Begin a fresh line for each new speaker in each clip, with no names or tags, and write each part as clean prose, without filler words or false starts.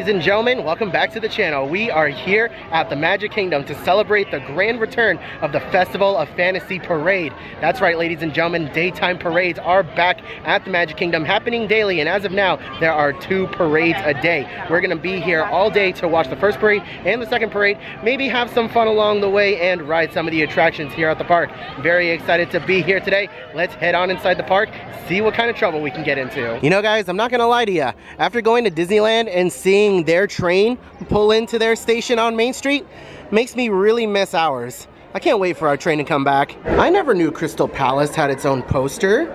and gentlemen, welcome back to the channel. We are here at the Magic Kingdom to celebrate the grand return of the Festival of Fantasy Parade. That's right, ladies and gentlemen, daytime parades are back at the Magic Kingdom, happening daily, and as of now, there are 2 parades a day. We're gonna be here all day to watch the first parade and the second parade, maybe have some fun along the way and ride some of the attractions here at the park. Very excited to be here today. Let's head on inside the park, see what kind of trouble we can get into. You know guys, I'm not gonna lie to you. After going to Disneyland and seeing their train pull into their station on Main Street makes me really miss ours. I can't wait for our train to come back. I never knew Crystal Palace had its own poster.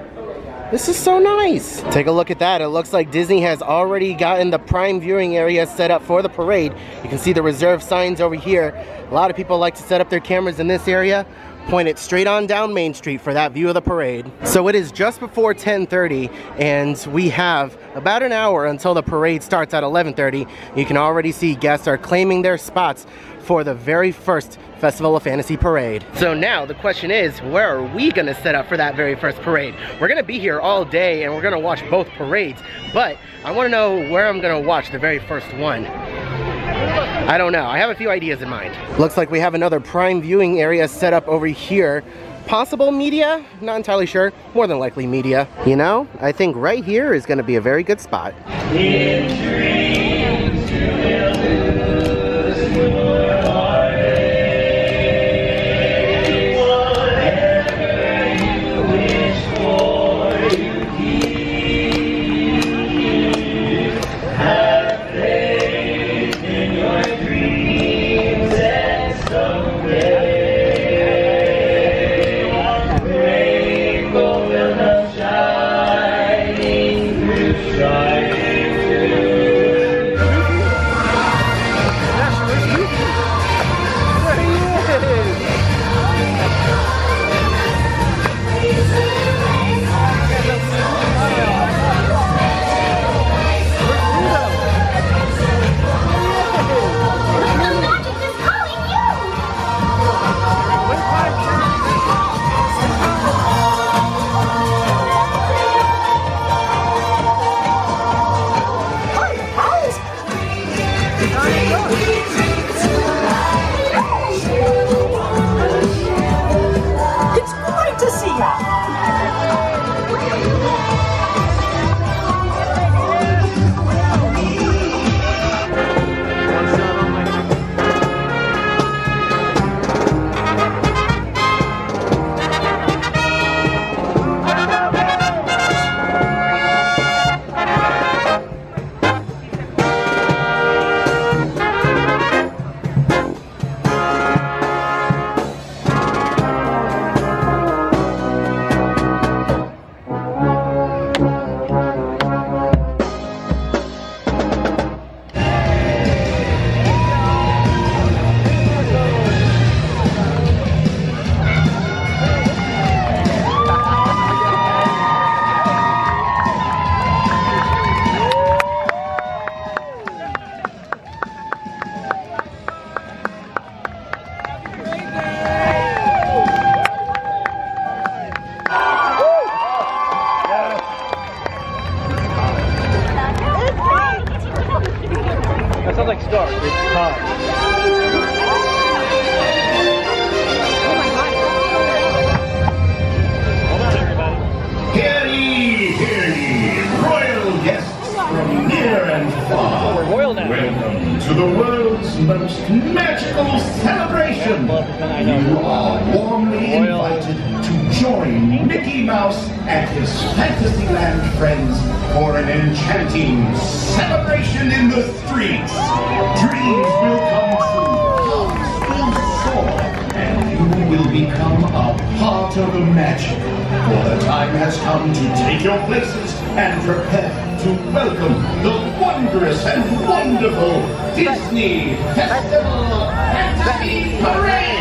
This is so nice. Take a look at that. It looks like Disney has already gotten the prime viewing area set up for the parade. You can see the reserved signs over here. A lot of people like to set up their cameras in this area, point it straight on down Main Street for that view of the parade. So it is just before 10:30 and we have about an hour until the parade starts at 11:30. You can already see guests are claiming their spots for the very first Festival of Fantasy Parade. So now the question is, where are we gonna set up for that very first parade? We're gonna be here all day and we're gonna watch both parades, but I wanna know where I'm gonna watch the very first one. I don't know. I have a few ideas in mind. Looks like we have another prime viewing area set up over here. Possible media? Not entirely sure. More than likely media. You know, I think right here is going to be a very good spot. In dreams you will lose your heartache. Whatever you wish for, you keep. Have faith in your dreams and someday rainbow will come shining through, shining through.
That sounds like Star. It's time. Hold on, everybody.
Hear ye, royal guests from near and far.
We're royal now.
Welcome to the world's most magical celebration. You are warmly invited to join Mickey Mouse and his Fantasyland friends for an enchanting celebration in the streets. Dreams will come true, hearts will soar, and you will become a part of the magic. For the time has come to take your places and prepare to welcome the wondrous and wonderful Disney Festival of Fantasy Parade!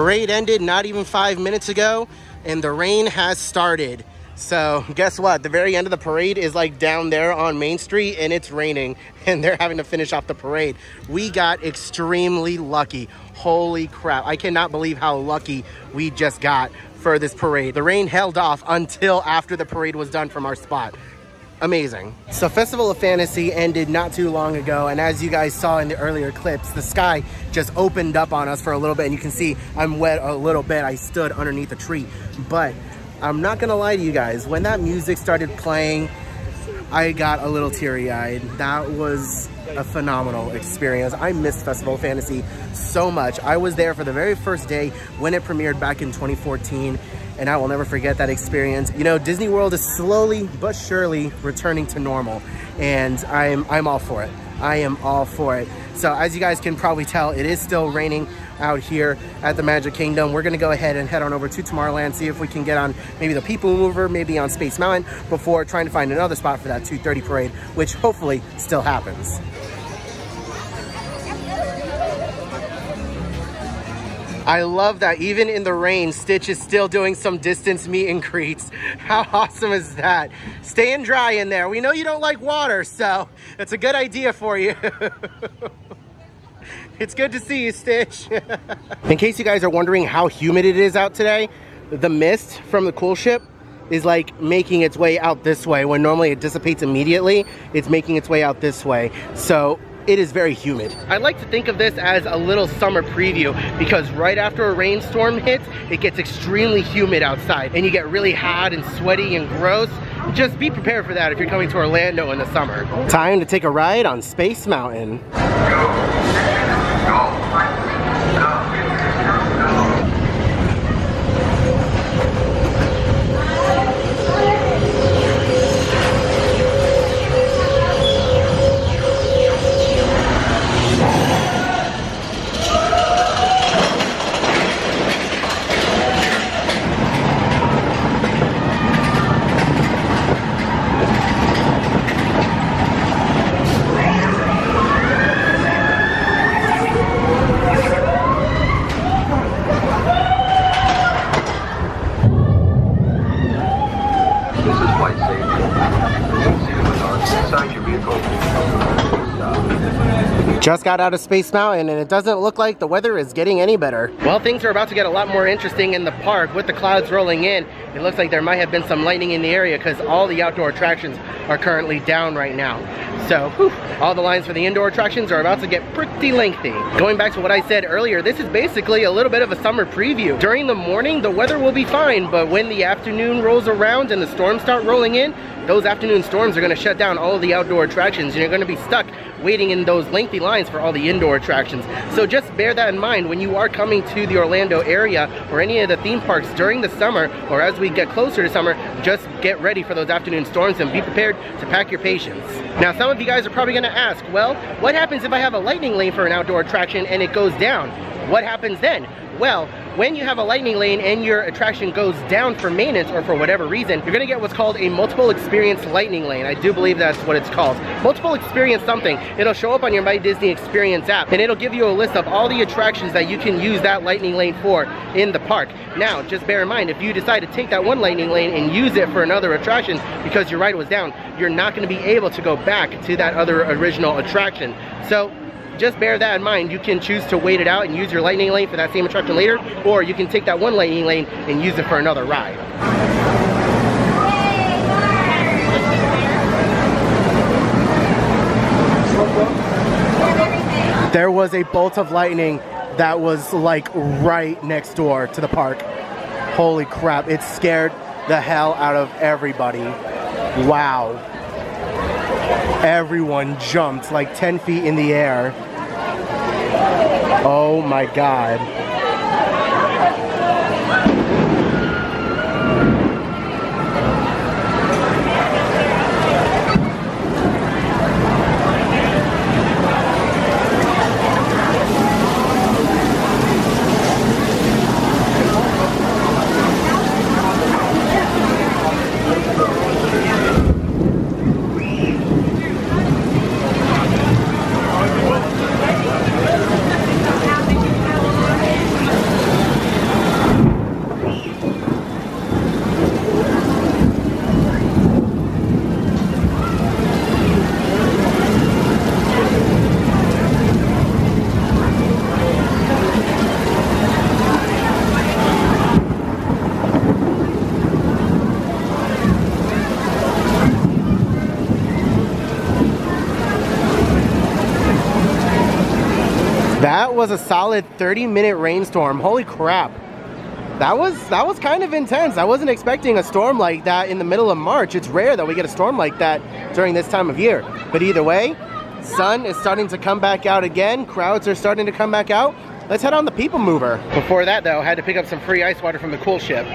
parade ended not even 5 minutes ago, and the rain has started. So guess what? The very end of the parade is like down there on Main Street, and it's raining, and they're having to finish off the parade. We got extremely lucky. Holy crap. I cannot believe how lucky we just got for this parade. The rain held off until after the parade was done from our spot. Amazing. So Festival of Fantasy ended not too long ago, and as you guys saw in the earlier clips, the sky just opened up on us for a little bit, and you can see I'm wet a little bit. I stood underneath a tree, but I'm not gonna lie to you guys, when that music started playing, I got a little teary-eyed. That was a phenomenal experience. I missed Festival of Fantasy so much. I was there for the very first day when it premiered back in 2014, and I will never forget that experience. You know, Disney World is slowly but surely returning to normal, and I'm all for it. I am all for it. So as you guys can probably tell, it is still raining out here at the Magic Kingdom. We're gonna go ahead and head on over to Tomorrowland, see if we can get on maybe the People Mover, maybe on Space Mountain, before trying to find another spot for that 2:30 parade, which hopefully still happens. I love that even in the rain, Stitch is still doing some distance meet and greets. How awesome is that? Staying dry in there. We know you don't like water, so it's a good idea for you. It's good to see you, Stitch. In case you guys are wondering how humid it is out today, the mist from the cool ship is like making its way out this way. When normally it dissipates immediately, it's making its way out this way. So it is very humid. I like to think of this as a little summer preview, because right after a rainstorm hits, it gets extremely humid outside and you get really hot and sweaty and gross. Just be prepared for that if you're coming to Orlando in the summer. Time to take a ride on Space Mountain. Just got out of Space Mountain, and it doesn't look like the weather is getting any better. Well, things are about to get a lot more interesting in the park. With the clouds rolling in, it looks like there might have been some lightning in the area because all the outdoor attractions are currently down right now. So, all the lines for the indoor attractions are about to get pretty lengthy. Going back to what I said earlier, this is basically a little bit of a summer preview. During the morning, the weather will be fine, but when the afternoon rolls around and the storms start rolling in, those afternoon storms are going to shut down all of the outdoor attractions, and you're going to be stuck waiting in those lengthy lines for all the indoor attractions. So just bear that in mind when you are coming to the Orlando area or any of the theme parks during the summer, or as we get closer to summer. Just get ready for those afternoon storms and be prepared to pack your patience. Now, some of you guys are probably going to ask, well, what happens if I have a lightning lane for an outdoor attraction and it goes down? What happens then? Well, when you have a lightning lane and your attraction goes down for maintenance or for whatever reason, you're gonna get what's called a multiple experience lightning lane. I do believe that's what it's called. Multiple experience something. It'll show up on your My Disney Experience app, and it'll give you a list of all the attractions that you can use that lightning lane for in the park. Now, just bear in mind, if you decide to take that one lightning lane and use it for another attraction because your ride was down, you're not gonna be able to go back to that other original attraction. So, just bear that in mind. You can choose to wait it out and use your lightning lane for that same attraction later, or you can take that one lightning lane and use it for another ride. There was a bolt of lightning that was like right next door to the park. Holy crap, it scared the hell out of everybody. Wow. Everyone jumped like 10 feet in the air. Oh my God. was a solid 30-minute rainstorm. Holy crap. That was kind of intense. I wasn't expecting a storm like that in the middle of March. It's rare that we get a storm like that during this time of year. But either way, sun is starting to come back out again. Crowds are starting to come back out. Let's head on the People Mover. Before that though, I had to pick up some free ice water from the cool ship.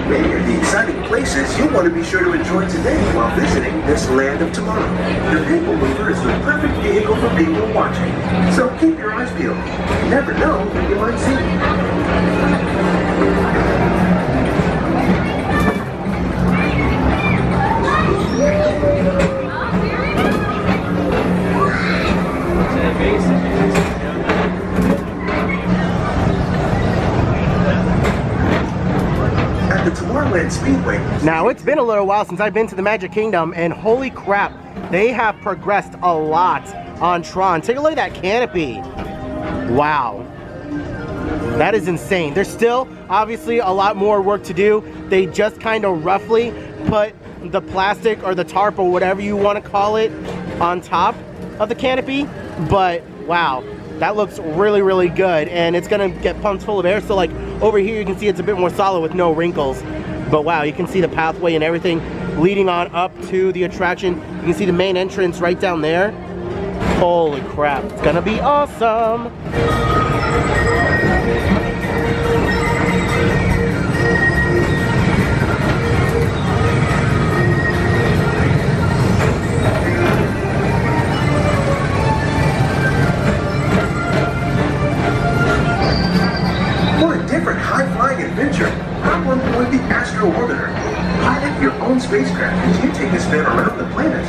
Many of the exciting places you want to be sure to enjoy today while visiting this land of tomorrow. The People Mover is the perfect vehicle for people watching. So keep your eyes peeled. You never know what you might see. At the Tomorrowland Speedway.
Now, it's been a little while since I've been to the Magic Kingdom, and holy crap, they have progressed a lot on Tron. Take a look at that canopy. Wow. That is insane. There's still obviously a lot more work to do. They just kind of roughly put the plastic or the tarp or whatever you want to call it on top of the canopy, but wow, that looks really, really good, and it's gonna get pumped full of air. So like over here you can see it's a bit more solid with no wrinkles, but wow, you can see the pathway and everything leading on up to the attraction. You can see the main entrance right down there. Holy crap, it's gonna be awesome.
High-flying adventure. At one point, the Astro Orbiter. Pilot your own spacecraft as you take a spin around the planet.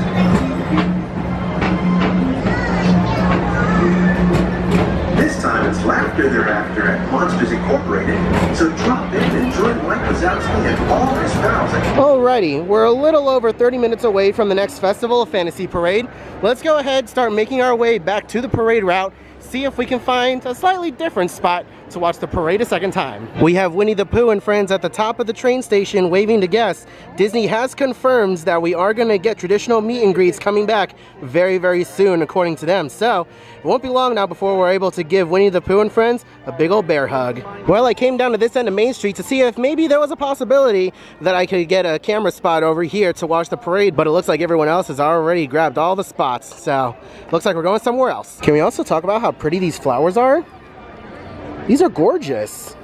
This time it's laughter thereafter at Monsters Incorporated. So drop in and join Mike Wazowski and all his pals.
Alrighty, we're a little over 30 minutes away from the next Festival of Fantasy Parade. Let's go ahead and start making our way back to the parade route. See if we can find a slightly different spot to watch the parade a second time. We have Winnie the Pooh and friends at the top of the train station waving to guests. Disney has confirmed that we are going to get traditional meet and greets coming back very, very soon, according to them. So it won't be long now before we're able to give Winnie the Pooh and friends a big old bear hug. Well, I came down to this end of Main Street to see if maybe there was a possibility that I could get a camera spot over here to watch the parade, but it looks like everyone else has already grabbed all the spots. So looks like we're going somewhere else. Can we also talk about how pretty these flowers are? These are gorgeous.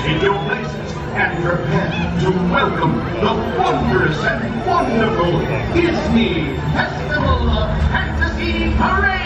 Take your places and prepare to welcome the wondrous and wonderful Disney Festival of Fantasy Parade!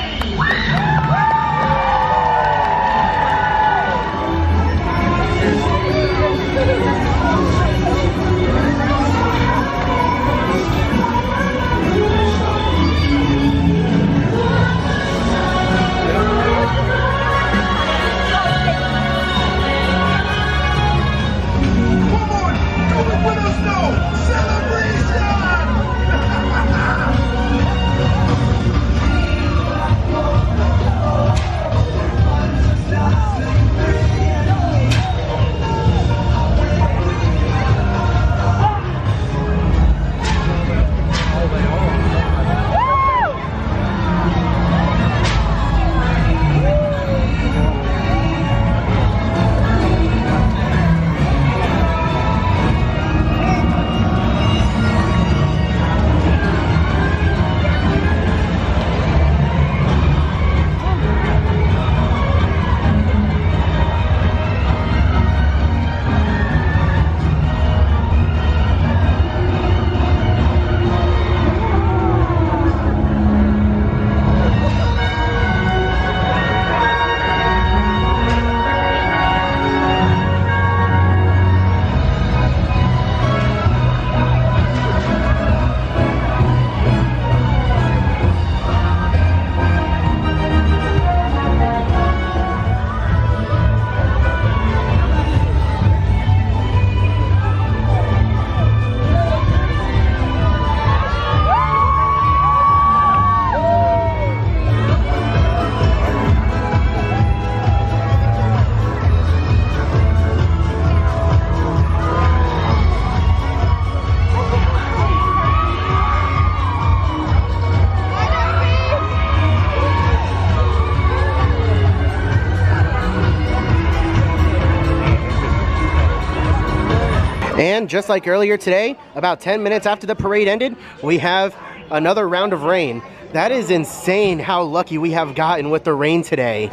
And just like earlier today, about 10 minutes after the parade ended, we have another round of rain. That is insane how lucky we have gotten with the rain today.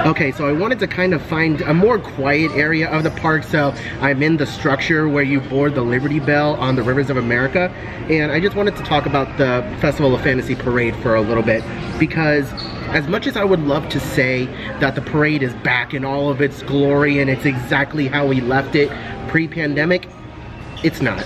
Okay, so I wanted to kind of find a more quiet area of the park, so I'm in the structure where you board the Liberty Bell on the Rivers of America, and I just wanted to talk about the Festival of Fantasy Parade for a little bit, because as much as I would love to say that the parade is back in all of its glory and it's exactly how we left it pre-pandemic, it's not.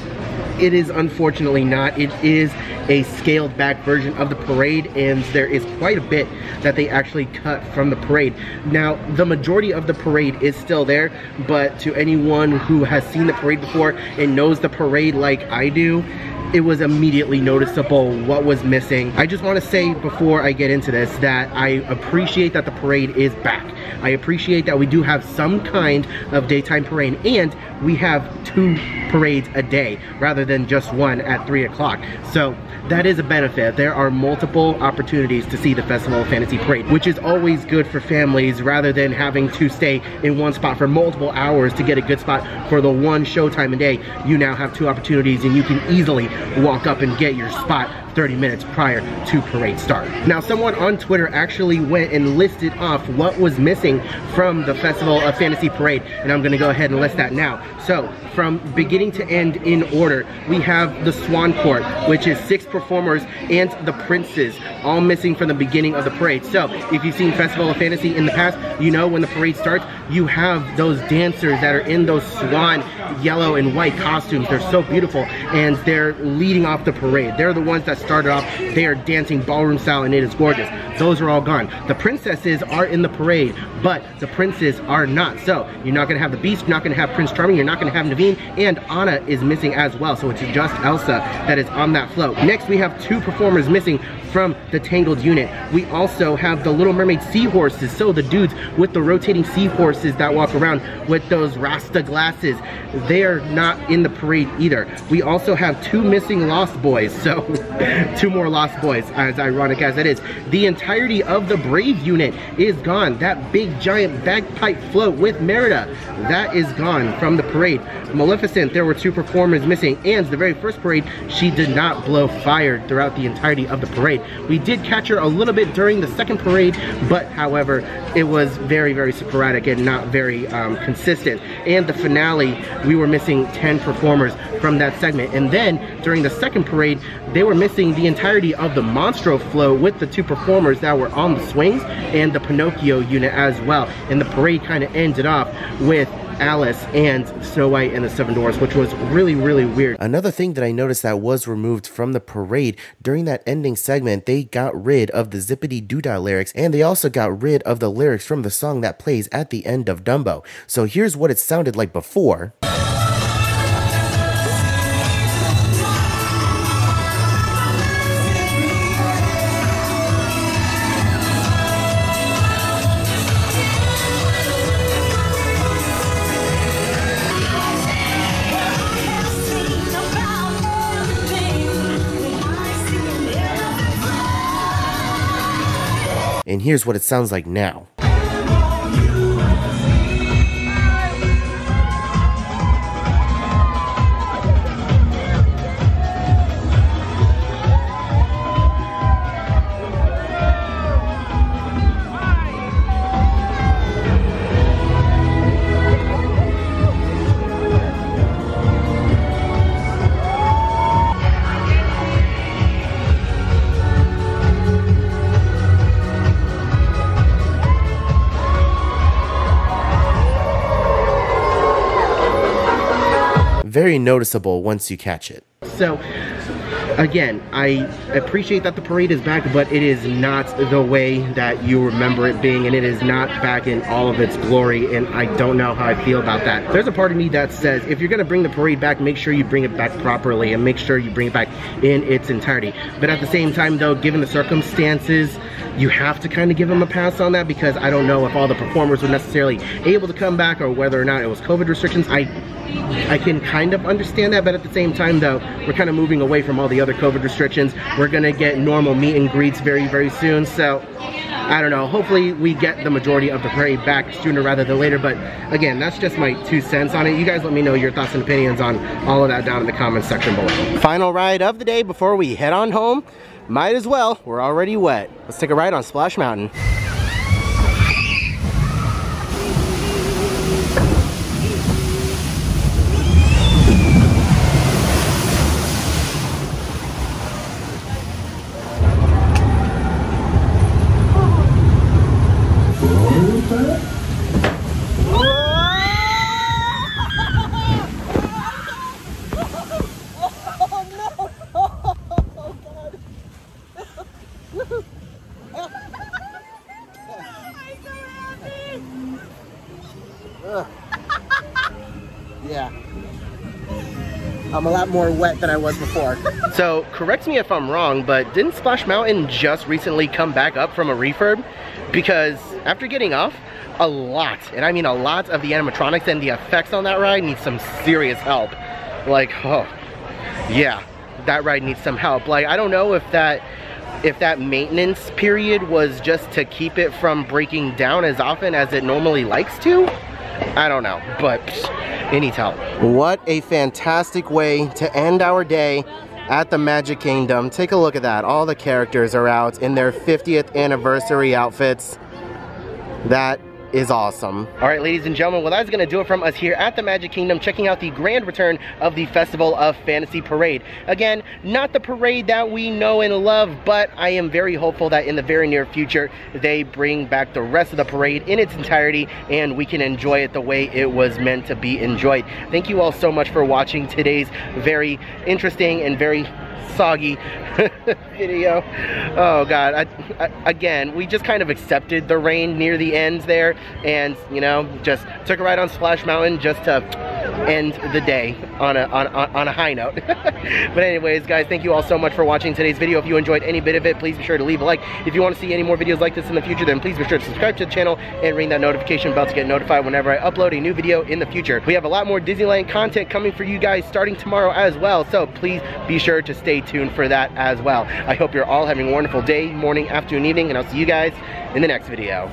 It is unfortunately not. It is a scaled back version of the parade, and there is quite a bit that they actually cut from the parade. Now, the majority of the parade is still there, but to anyone who has seen the parade before and knows the parade like I do, it was immediately noticeable what was missing. I just want to say before I get into this that I appreciate that the parade is back. I appreciate that we do have some kind of daytime parade, and we have 2 parades a day rather than just one at 3 o'clock. So that is a benefit. There are multiple opportunities to see the Festival of Fantasy Parade, which is always good for families rather than having to stay in one spot for multiple hours to get a good spot for the one showtime a day. You now have 2 opportunities, and you can easily walk up and get your spot 30 minutes prior to parade start. Now, someone on Twitter actually went and listed off what was missing from the Festival of Fantasy Parade, and I'm gonna go ahead and list that now. So, from beginning to end in order, we have the Swan Court, which is 6 performers and the princes, all missing from the beginning of the parade. So, if you've seen Festival of Fantasy in the past, you know when the parade starts, you have those dancers that are in those swan yellow and white costumes. They're so beautiful, and they're leading off the parade. They're the ones that started off. They are dancing ballroom style, and it is gorgeous. Those are all gone. The princesses are in the parade, but the princes are not. So you're not gonna have the Beast, you're not gonna have Prince Charming, you're not gonna have Naveen, and Anna is missing as well. So it's just Elsa that is on that float. Next, we have 2 performers missing from the Tangled unit. We also have the Little Mermaid Seahorses, so the dudes with the rotating seahorses that walk around with those Rasta glasses. They're not in the parade either. We also have 2 missing Lost Boys, so 2 more Lost Boys, as ironic as it is. The entirety of the Brave unit is gone. That big giant bagpipe float with Merida, that is gone from the parade. Maleficent, there were 2 performers missing, and the very first parade, she did not blow fire throughout the entirety of the parade. We did catch her a little bit during the second parade, but however, it was very, very sporadic and not very consistent. And the finale, we were missing 10 performers from that segment. And then during the second parade, they were missing the entirety of the Monstro float with the 2 performers that were on the swings and the Pinocchio unit as well. And the parade kind of ended off with Alice and Snow White and the 7 Dwarfs, which was really, really weird. Another thing that I noticed that was removed from the parade during that ending segment, they got rid of the Zippity Doodah lyrics, and they also got rid of the lyrics from the song that plays at the end of Dumbo. So here's what it sounded like before. And here's what it sounds like now. Very noticeable once you catch it. So again, I appreciate that the parade is back, but it is not the way that you remember it being, and it is not back in all of its glory, and I don't know how I feel about that. There's a part of me that says, if you're gonna bring the parade back, make sure you bring it back properly, and make sure you bring it back in its entirety. But at the same time though, given the circumstances, you have to kind of give them a pass on that, because I don't know if all the performers were necessarily able to come back or whether or not it was COVID restrictions. I can kind of understand that, but at the same time though, we're kind of moving away from all the other COVID restrictions. We're gonna get normal meet and greets very, very soon. So I don't know, hopefully we get the majority of the parade back sooner rather than later. But again, that's just my 2 cents on it. You guys let me know your thoughts and opinions on all of that down in the comments section below. Final ride of the day before we head on home. Might as well, we're already wet. Let's take a ride on Splash Mountain. Yeah, I'm a lot more wet than I was before. So correct me if I'm wrong, but didn't Splash Mountain just recently come back up from a refurb? Because after getting off, a lot, and I mean a lot, of the animatronics and the effects on that ride need some serious help. Like, oh yeah, that ride needs some help. Like, I don't know if that maintenance period was just to keep it from breaking down as often as it normally likes to. I don't know, but it needs help. What a fantastic way to end our day at the Magic Kingdom. Take a look at that. All the characters are out in their 50th anniversary outfits. That is awesome. All right, ladies and gentlemen, well, that's gonna do it from us here at the Magic Kingdom, checking out the grand return of the Festival of Fantasy Parade. Again, not the parade that we know and love, but I am very hopeful that in the very near future, they bring back the rest of the parade in its entirety and we can enjoy it the way it was meant to be enjoyed. Thank you all so much for watching today's very interesting and very soggy video. Oh god, again, we just kind of accepted the rain near the ends there, and you know, just took a ride on Splash Mountain just to end the day on a high note. But anyways, guys, thank you all so much for watching today's video. If you enjoyed any bit of it, please be sure to leave a like. If you want to see any more videos like this in the future, then please be sure to subscribe to the channel and ring that notification bell to get notified whenever I upload a new video in the future. We have a lot more Disneyland content coming for you guys starting tomorrow as well, so please be sure to stay tuned for that as well. I hope you're all having a wonderful day, morning, afternoon, evening, and I'll see you guys in the next video.